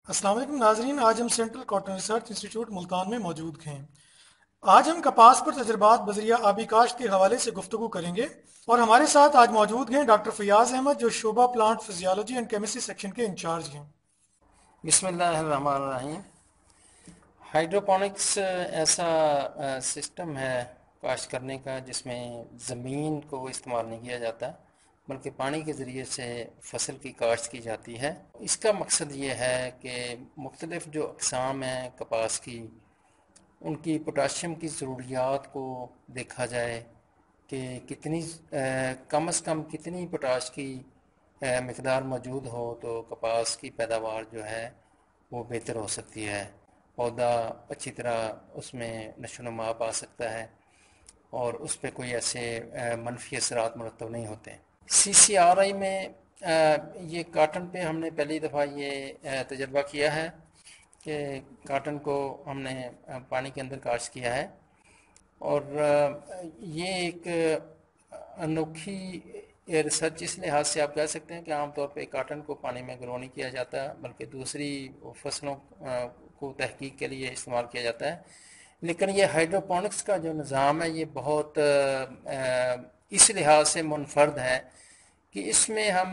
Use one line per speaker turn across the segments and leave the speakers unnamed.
अस्सलाम वालेकुम नाजरीन, आज हम central cotton research institute Multan में मौजूद हैं। आज हम कपास पर तजर्बात बजरिया आबी काश्त के हवाले से गुफ्तगू करेंगे और हमारे साथ आज मौजूद हैं डॉक्टर फयाज अहमद जो शोबा plant physiology and chemistry section के इंचार्ज हैं।
बिस्मिल्लाहिर्रहमानिर्रहीम। हाइड्रोपोनिक्स ऐसा सिस्टम है काश्त करने का जिसमें ज़मीन को इस्तेमाल नहीं किया जाता बल्कि पानी के ज़रिए से फसल की काश्त की जाती है। इसका मकसद ये है कि मुख्तलिफ़ जो अक़साम हैं कपास की, उनकी पोटाशियम की ज़रूरियात को देखा जाए कि कितनी कम से कम कितनी पोटाश की मिकदार मौजूद हो तो कपास की पैदावार जो है वो बेहतर हो सकती है। पौधा अच्छी तरह उसमें नशोनुमा पा सकता है और उस पर कोई ऐसे मनफी असरात मुरतब नहीं होते। CCRI में ये काटन पे हमने पहली दफ़ा ये तजर्बा किया है कि काटन को हमने पानी के अंदर काश्त किया है और ये एक अनोखी रिसर्च इस लिहाज से आप कह सकते हैं कि आमतौर पे काटन को पानी में ग्रो नहीं किया जाता बल्कि दूसरी फसलों को तहकीक के लिए इस्तेमाल किया जाता है। लेकिन ये हाइड्रोपोनिक्स का जो निज़ाम है ये बहुत इस लिहाज से मुनफर्द है कि इसमें हम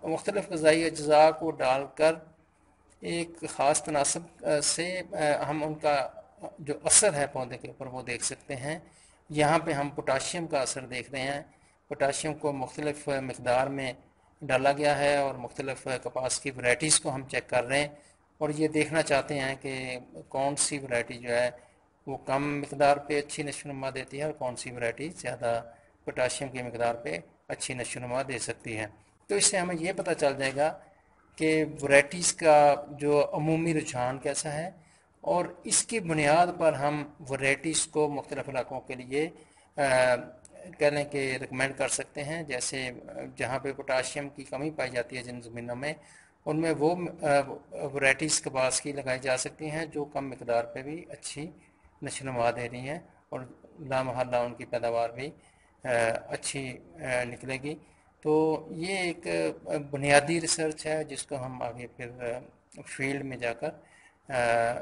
मुख्तलिफ़ ग़िज़ाई अज्ज़ा को डालकर एक ख़ास तनासब से हम उनका जो असर है पौधे के ऊपर वो देख सकते हैं। यहाँ पे हम पोटाशियम का असर देख रहे हैं। पोटाशियम को मुख्तलिफ़ मिक़दार में डाला गया है और मुख्तलिफ़ कपास की वैराइटीज़ को हम चेक कर रहे हैं और ये देखना चाहते हैं कि कौन सी वैरायटी जो है वो कम मिक़दार पे अच्छी नशोनुमा देती है और कौन सी वैरायटी ज़्यादा पोटाशियम की मिक़दार पे अच्छी नशोनुमा दे सकती है। तो इससे हमें ये पता चल जाएगा कि वैराइटीज़ का जो अमूमी रुझान कैसा है और इसकी बुनियाद पर हम वैराइटीज़ को मुख्तलिफ़ इलाकों के लिए कह लें कि रिकमेंड कर सकते हैं। जैसे जहाँ पे पोटाशियम की कमी पाई जाती है जिन ज़मीनों में, उनमें वो वैराइटीज़ कपास की लगाई जा सकती हैं जो कम मिक़दार पे भी अच्छी नशोनुमा दे रही हैं और लामहल्ला उनकी पैदावार भी अच्छी निकलेगी। तो ये एक बुनियादी रिसर्च है जिसको हम आगे फिर फील्ड में जाकर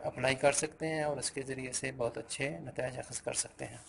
अप्लाई कर सकते हैं और इसके ज़रिए से बहुत अच्छे नतीजे हासिल कर सकते हैं।